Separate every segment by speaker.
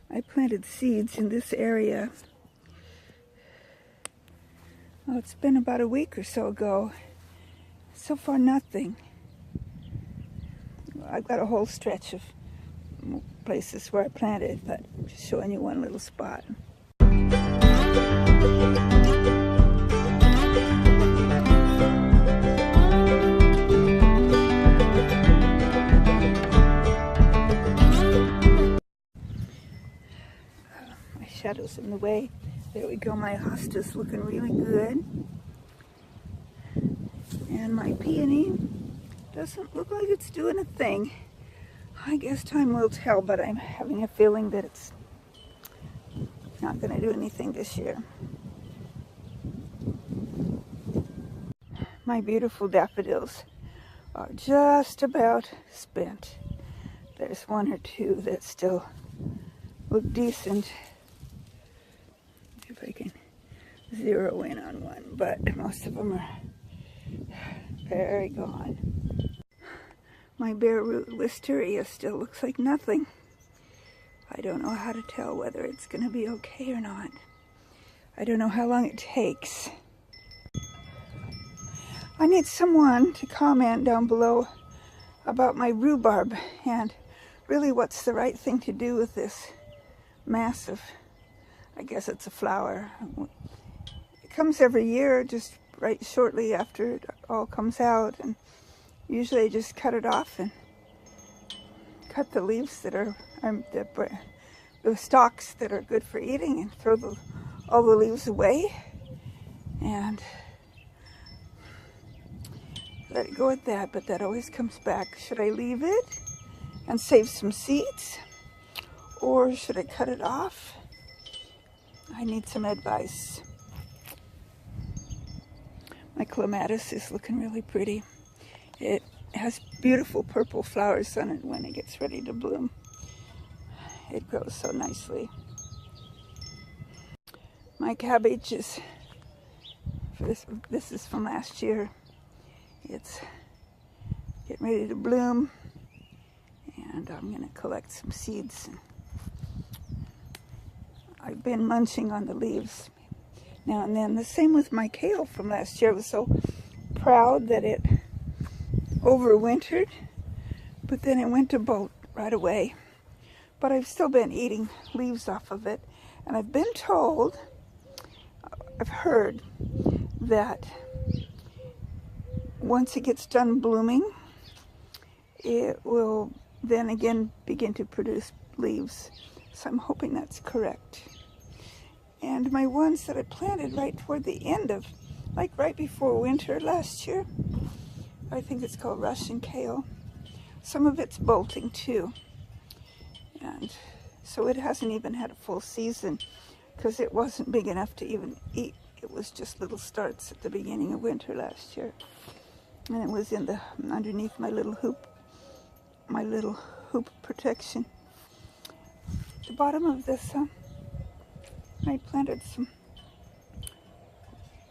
Speaker 1: I planted seeds in this area. Oh, it's been about a week or so ago. So far, nothing. I've got a whole stretch of places where I planted, but I'm just showing you one little spot. My shadow's in the way. There we go. My hosta's looking really good. And my peony doesn't look like it's doing a thing. I guess time will tell, but I'm having a feeling that it's not going to do anything this year. My beautiful daffodils are just about spent. There's one or two that still look decent. If I can zero in on one, but most of them are very gone. My bare root wisteria still looks like nothing. I don't know how to tell whether it's going to be okay or not. I don't know how long it takes. I need someone to comment down below about my rhubarb and really what's the right thing to do with this massive, I guess it's a flower. It comes every year, just right shortly after it all comes out, and usually I just cut it off and cut the leaves that are the stalks that are good for eating and throw all the leaves away and let it go at that, but that always comes back. Should I leave it and save some seeds, or should I cut it off? I need some advice. My clematis is looking really pretty. It has beautiful purple flowers on it when it gets ready to bloom. It grows so nicely. My cabbage is, this is from last year. It's getting ready to bloom, and I'm going to collect some seeds. I've been munching on the leaves now and then. The same with my kale from last year. I was so proud that it overwintered, but then it went to bolt right away. But I've still been eating leaves off of it, and I've been told, I've heard that once it gets done blooming, it will then again begin to produce leaves. So I'm hoping that's correct. And my ones that I planted right toward the end of, like right before winter last year, I think it's called Russian kale. Some of it's bolting too. And so it hasn't even had a full season because it wasn't big enough to even eat. It was just little starts at the beginning of winter last year. And it was in underneath my little hoop protection. At the bottom of this, I planted some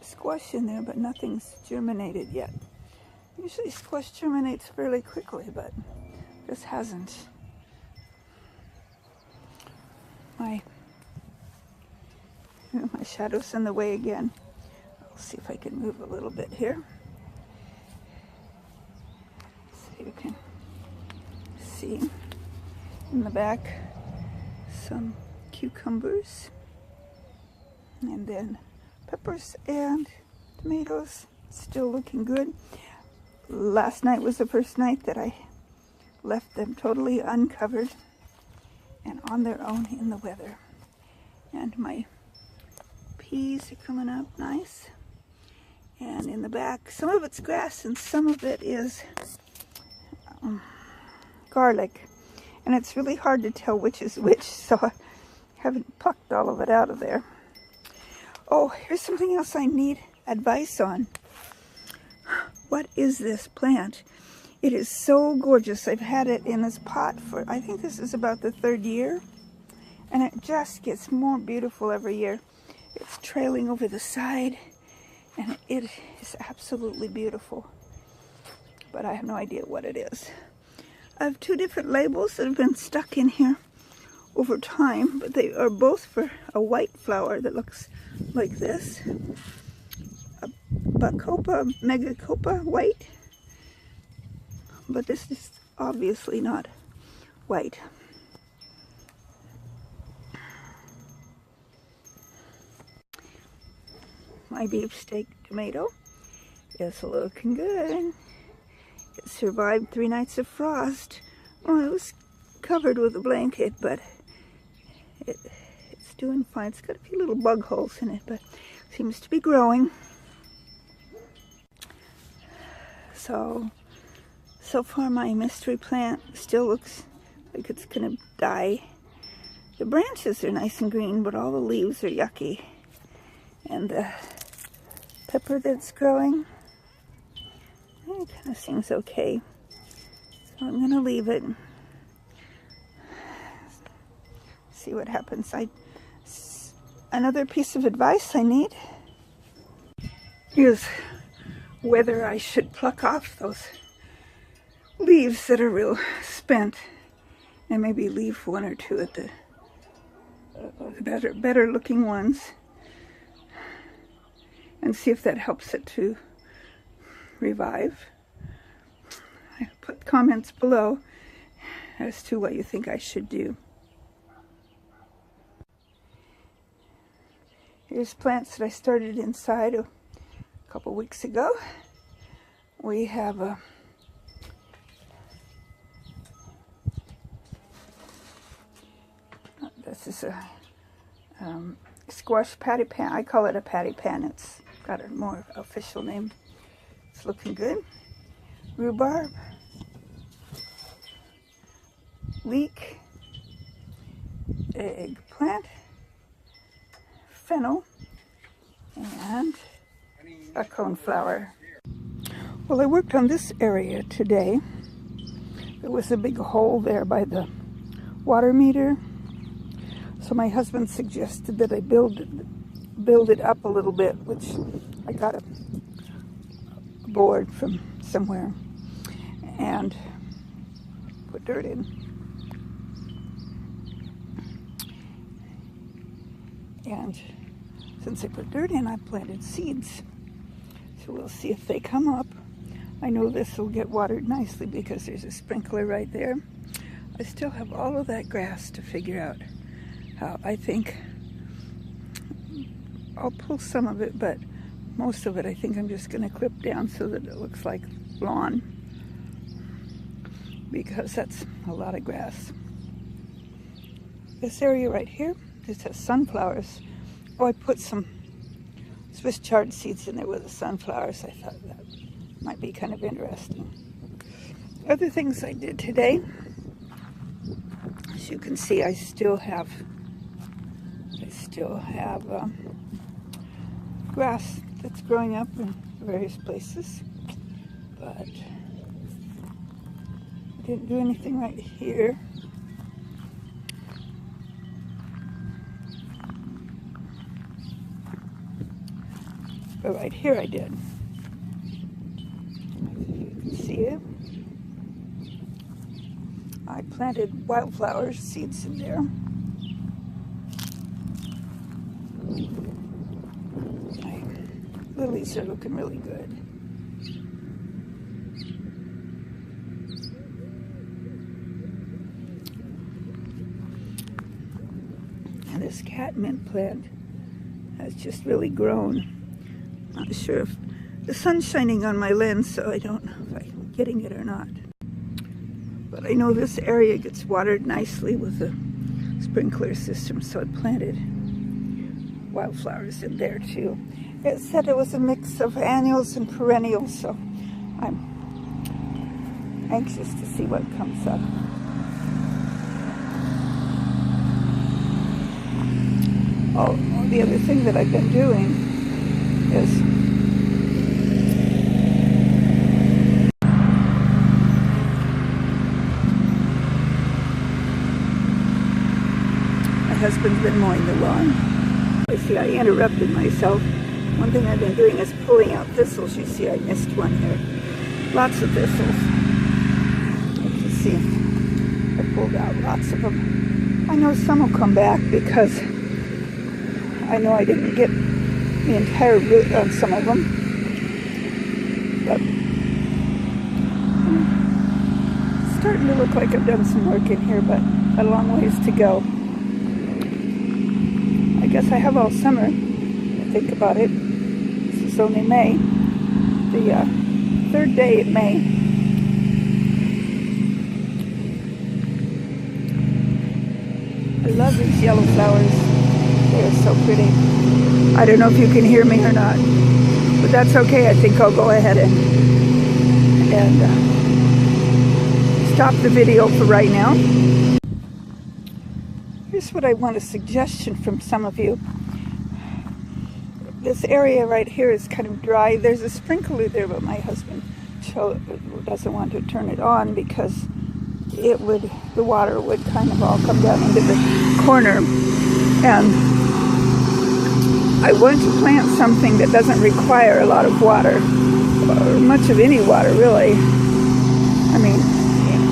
Speaker 1: squash in there, but nothing's germinated yet. Usually squash germinates fairly quickly, but this hasn't. My shadow's in the way again. I'll see if I can move a little bit here. So you can see in the back some cucumbers, and then peppers and tomatoes, still looking good. Last night was the first night that I left them totally uncovered and on their own in the weather. And my peas are coming up nice. And in the back, some of it's grass and some of it is garlic. And it's really hard to tell which is which, so I haven't plucked all of it out of there. Oh, here's something else I need advice on. What is this plant? It is so gorgeous. I've had it in this pot for, I think this is about the 3rd year. And it just gets more beautiful every year. It's trailing over the side, and it is absolutely beautiful. But I have no idea what it is. I have 2 different labels that have been stuck in here. over time, but they are both for a white flower that looks like this. A Bacopa megacopa white, but this is obviously not white. My beefsteak tomato is looking good. It survived 3 nights of frost. Well, it was covered with a blanket, but it's doing fine. It's got a few little bug holes in it, but seems to be growing. So far my mystery plant still looks like it's gonna die. The branches are nice and green, but all the leaves are yucky. And the pepper that's growing, it kind of seems okay. So I'm gonna leave it. See what happens. Another piece of advice I need is whether I should pluck off those leaves that are real spent and maybe leave 1 or 2 at the better looking ones, and see if that helps it to revive. I put comments below as to what you think I should do. Here's plants that I started inside a couple weeks ago. We have this is a squash patty pan. I call it a patty pan. It's got a more official name. It's looking good. Rhubarb, leek, eggplant, fennel, and a coneflower. Well, I worked on this area today. There was a big hole there by the water meter. So my husband suggested that I build it up a little bit, which I got a board from somewhere and put dirt in. And since I put dirt in, I planted seeds. So we'll see if they come up. I know this will get watered nicely because there's a sprinkler right there. I still have all of that grass to figure out how. I think I'll pull some of it, but most of it I think I'm just going to clip down so that it looks like lawn, because that's a lot of grass. This area right here, this has sunflowers. Oh, I put some Swiss chard seeds in there with the sunflowers. I thought that might be kind of interesting. Other things I did today, as you can see, I still have grass that's growing up in various places, but I didn't do anything right here. But right here I did. You can see it. I planted wildflower seeds in there. My lilies are looking really good. And this catmint plant has just really grown. Not sure if the sun's shining on my lens, so I don't know if I'm getting it or not. But I know this area gets watered nicely with the sprinkler system, so I planted wildflowers in there too. It said it was a mix of annuals and perennials, so I'm anxious to see what comes up. Oh, the other thing that I've been doing is my husband's been mowing the lawn. You see, I interrupted myself. One thing I've been doing is pulling out thistles. You see, I missed one here. Lots of thistles. You can see, I pulled out lots of them. I know some will come back because I know I didn't get the entire root on some of them. But it's starting to look like I've done some work in here, but a long ways to go. I guess I have all summer to think about it. This is only May, the third day in May. I love these yellow flowers. They are so pretty. I don't know if you can hear me or not, but that's okay. I think I'll go ahead and stop the video for right now. Here's what I want, a suggestion from some of you. This area right here is kind of dry. There's a sprinkler there, but my husband doesn't want to turn it on because the water would kind of all come down into the corner. And I want to plant something that doesn't require a lot of water, or much of any water really. I mean,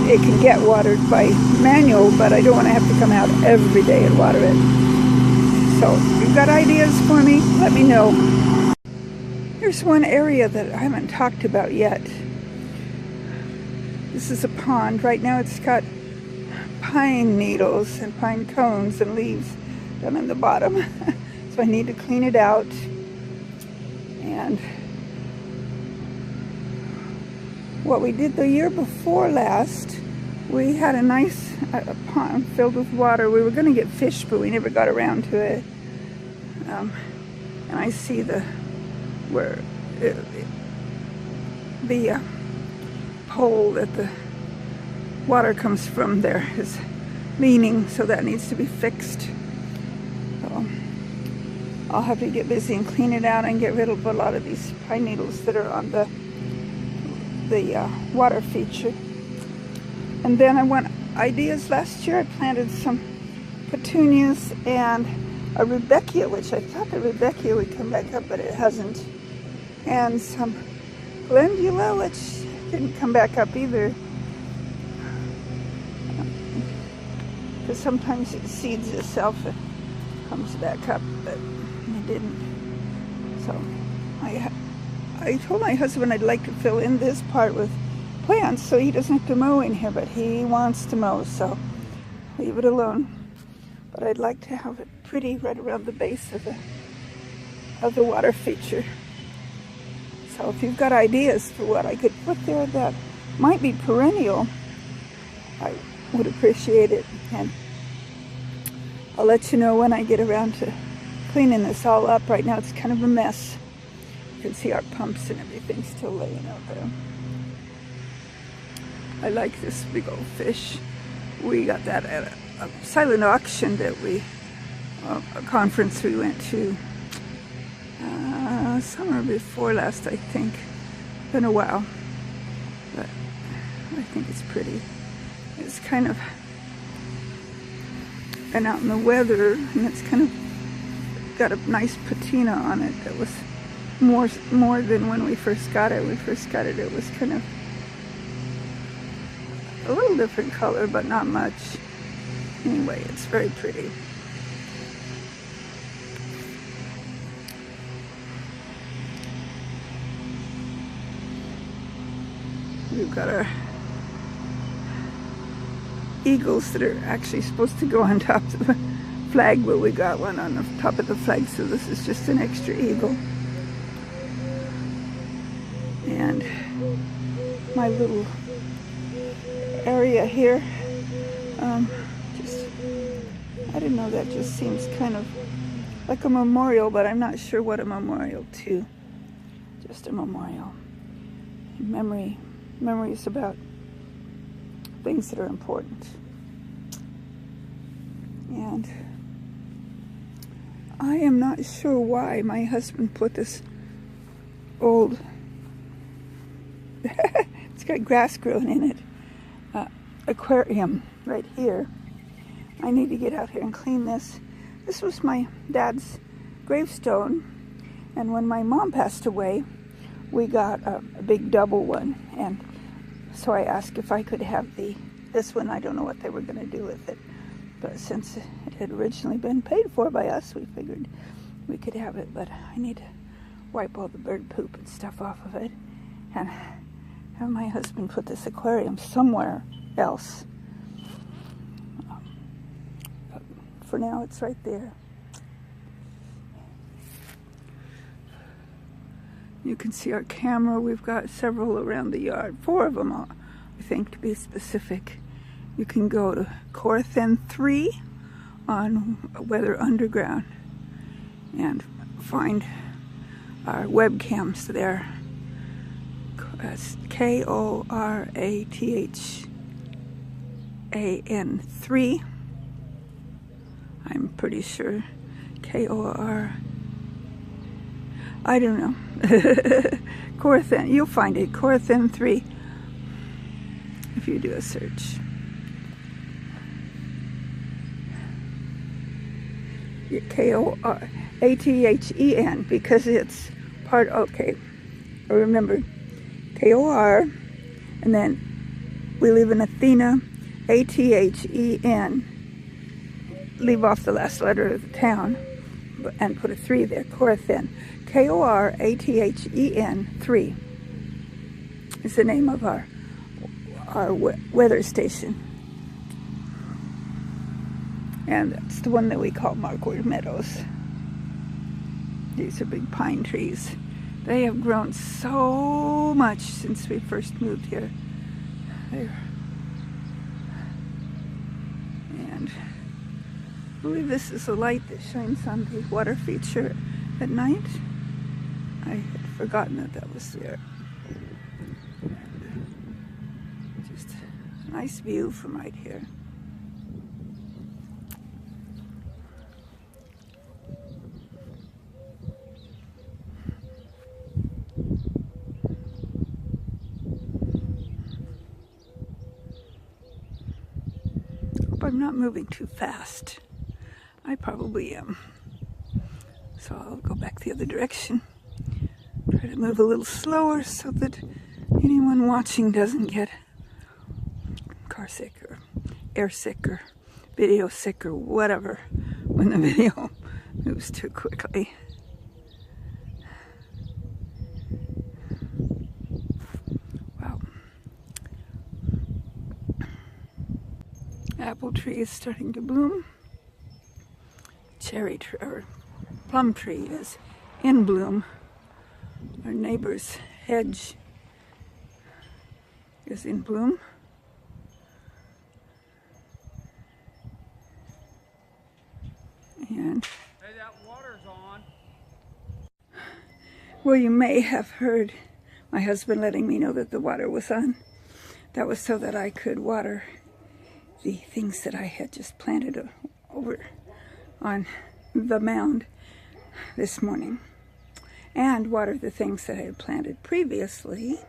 Speaker 1: it can get watered by manual, but I don't want to have to come out every day and water it. So if you've got ideas for me, let me know. Here's one area that I haven't talked about yet. This is a pond. Right now it's got pine needles and pine cones and leaves down in the bottom. So I need to clean it out. And what we did the year before last, we had a nice pond filled with water. We were going to get fish, but we never got around to it. And I see the hole that the water comes from there is leaning, so that needs to be fixed. So I'll have to get busy and clean it out and get rid of a lot of these pine needles that are on the water feature. And then I want ideas. Last year I planted some petunias and a rudbeckia, which I thought the rudbeckia would come back up, but it hasn't. And some calendula, which didn't come back up either. Because sometimes it seeds itself and comes back up, but it didn't. So I told my husband I'd like to fill in this part with plants so he doesn't have to mow in here, but he wants to mow, so leave it alone. But I'd like to have it pretty right around the base of the water feature. So if you've got ideas for what I could put there that might be perennial, I would appreciate it. And I'll let you know when I get around to cleaning this all up. Right now it's kind of a mess. You can see our pumps and everything still laying out there. I like this big old fish. We got that at a silent auction that a conference we went to summer before last, I think. Been a while, but I think it's pretty. It's kind of been out in the weather, and it's kind of got a nice patina on it that was more than when we first got it. When we first got it, it was kind of a little different color, but not much. Anyway, it's very pretty. We've got our eagles that are actually supposed to go on top of the flag, but we got one on the top of the flag, so this is just an extra eagle. And my little area here, I don't know, that just seems kind of like a memorial, but I'm not sure what a memorial to. Just a memorial. Memories about things that are important. And I am not sure why my husband put this old, it's got grass growing in it, aquarium right here. I need to get out here and clean this. This was my dad's gravestone, and when my mom passed away, we got a big double one, and so I asked if I could have this one. I don't know what they were going to do with it, But since it had originally been paid for by us, we figured we could have it. But I need to wipe all the bird poop and stuff off of it and have my husband put this aquarium somewhere else. But for now, it's right there. You can see our camera. We've got several around the yard. 4 of them, I think, to be specific. You can go to Corathen 3 on Weather Underground and find our webcams there. Korathan 3. I'm pretty sure K-O-R. I don't know. Corathen, you'll find it. Corathen 3 if you do a search. K-O-R-A-T-H-E-N, because it's part, okay, I remember K-O-R, and then we live in Athena, A-T-H-E-N, leave off the last letter of the town, and put a 3 there, Corathen. K-O-R-A-T-H-E-N 3 is the name of our weather station. And that's the one that we call Markwood Meadows. These are big pine trees. They have grown so much since we first moved here. And I believe this is the light that shines on the water feature at night. I had forgotten that was there. Just a nice view from right here. I'm not moving too fast. I probably am. So I'll go back the other direction. Try to move a little slower so that anyone watching doesn't get car sick or air sick or video sick or whatever when the video moves too quickly. Wow. Apple tree is starting to bloom. Cherry tree or plum tree is in bloom. Our neighbor's hedge is in bloom. And
Speaker 2: hey, that water's on.
Speaker 1: Well, you may have heard my husband letting me know that the water was on. That was so that I could water the things that I had just planted over on the mound this morning, and water the things that I had planted previously.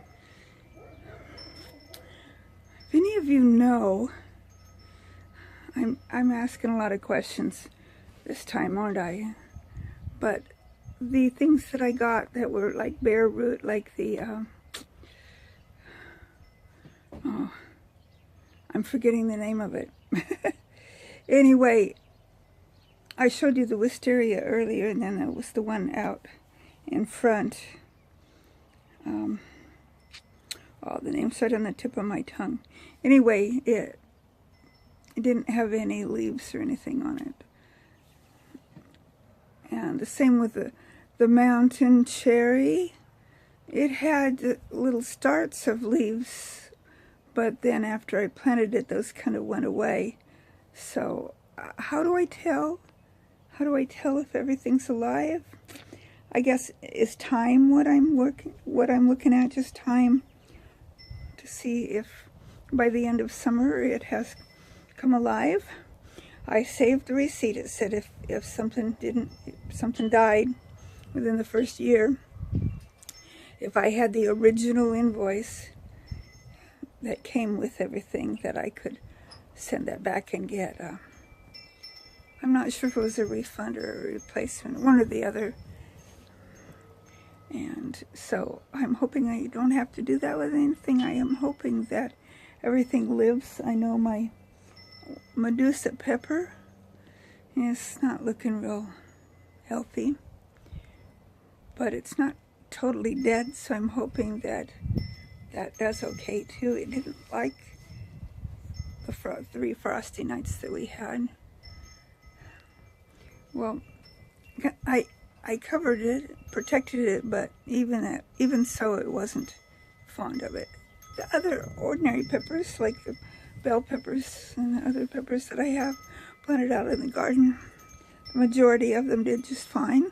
Speaker 1: If any of you know, I'm asking a lot of questions this time, aren't I? But the things that I got that were like bare root, like the oh, I'm forgetting the name of it. Anyway, I showed you the wisteria earlier, and then there was the one out in front. Oh, the name's right on the tip of my tongue. Anyway, it didn't have any leaves or anything on it. And the same with the mountain cherry. It had little starts of leaves, but then after I planted it, those kind of went away. So how do I tell? How do I tell if everything's alive? I guess is time what I'm looking at, just time to see if by the end of summer it has come alive. I saved the receipt. It said if something died within the first year, if I had the original invoice that came with everything, that I could send that back and get I'm not sure if it was a refund or a replacement, one or the other. And so I'm hoping I don't have to do that with anything. I am hoping that everything lives. I know my Medusa pepper is not looking real healthy, but it's not totally dead, so I'm hoping that that does okay too. It didn't like the 3 frosty nights that we had. Well, I covered it, protected it, but even so, it wasn't fond of it. The other ordinary peppers, like the bell peppers and the other peppers that I have planted out in the garden, the majority of them did just fine.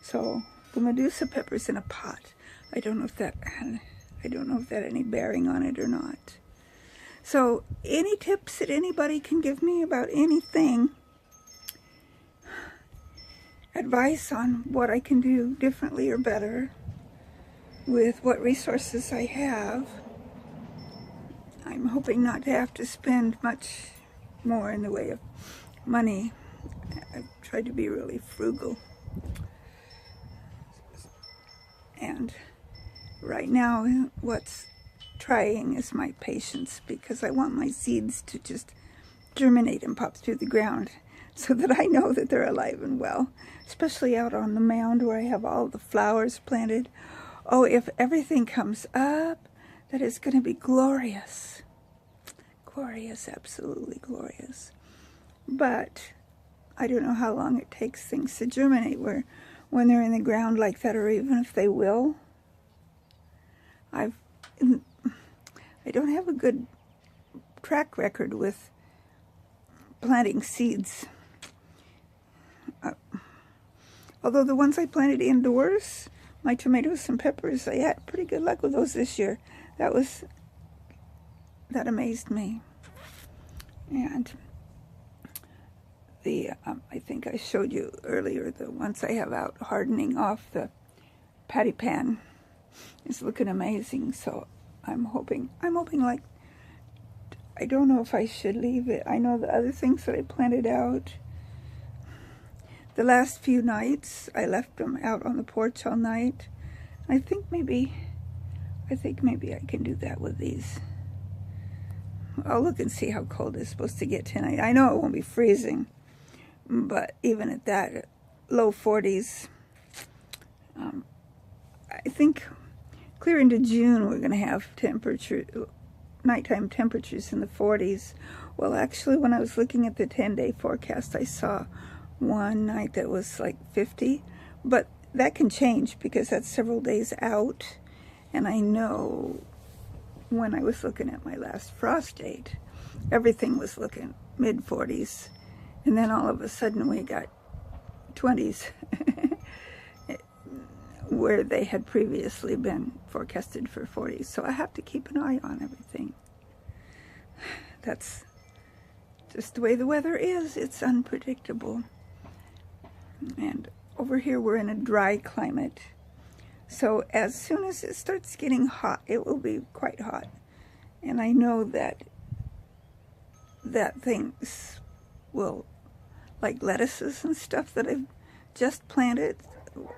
Speaker 1: So the Medusa pepper's in a pot. I don't know if that had any bearing on it or not. So any tips that anybody can give me about anything, advice on what I can do differently or better with what resources I have. I'm hoping not to have to spend much more in the way of money. I've tried to be really frugal. And right now, what's trying is my patience, because I want my seeds to just germinate and pop through the ground so that I know that they're alive and well, especially out on the mound where I have all the flowers planted. Oh, if everything comes up, that is going to be glorious. Glorious, absolutely glorious. But I don't know how long it takes things to germinate when they're in the ground like that, or even if they will. I don't have a good track record with planting seeds. Although the ones I planted indoors, my tomatoes and peppers, I had pretty good luck with those this year. That amazed me. And I think I showed you earlier, the ones I have out hardening off the patty pan is looking amazing. So I'm hoping like, I don't know if I should leave it. I know the other things that I planted out, the last few nights, I left them out on the porch all night. I think maybe I can do that with these. I'll look and see how cold it's supposed to get tonight. I know it won't be freezing, but even at that, low 40s. I think clear into June we're going to have nighttime temperatures in the 40s. Well, actually, when I was looking at the 10-day forecast, I saw one night that was like 50, but that can change because that's several days out. And I know when I was looking at my last frost date, everything was looking mid-40s, and then all of a sudden we got 20s where they had previously been forecasted for 40s. So I have to keep an eye on everything. That's just the way the weather is. It's unpredictable. And over here we're in a dry climate. So as soon as it starts getting hot, it will be quite hot. And I know that things will, like lettuces and stuff that I've just planted.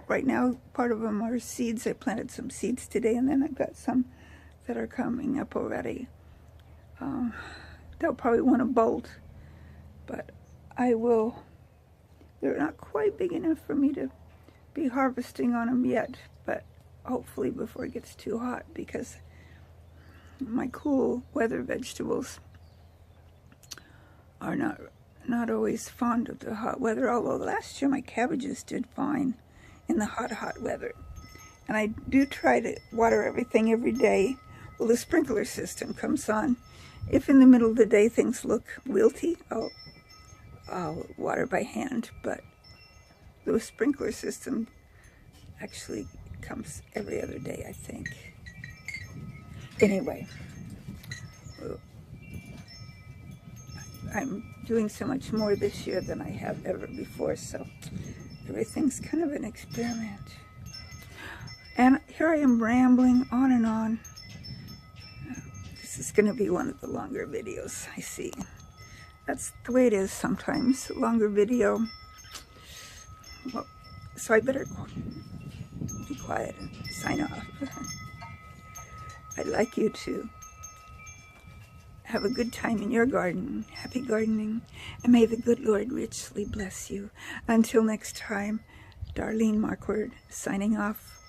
Speaker 1: Right now, part of them are seeds. I planted some seeds today, and then I've got some that are coming up already. They'll probably want to bolt, but I will. They're not quite big enough for me to be harvesting on them yet, but hopefully before it gets too hot, because my cool weather vegetables are not always fond of the hot weather, although last year my cabbages did fine in the hot weather. And I do try to water everything every day. Well, the sprinkler system comes on. If in the middle of the day things look wilty, I'll water by hand, but the sprinkler system actually comes every other day, I think. Anyway, I'm doing so much more this year than I have ever before, so everything's kind of an experiment. And here I am rambling on and on. This is going to be one of the longer videos, I see. That's the way it is sometimes, longer video. Well, so I better be quiet and sign off. I'd like you to Have a good time in your garden. Happy gardening. And may the good Lord richly bless you. Until next time, Darlene Marquardt signing off.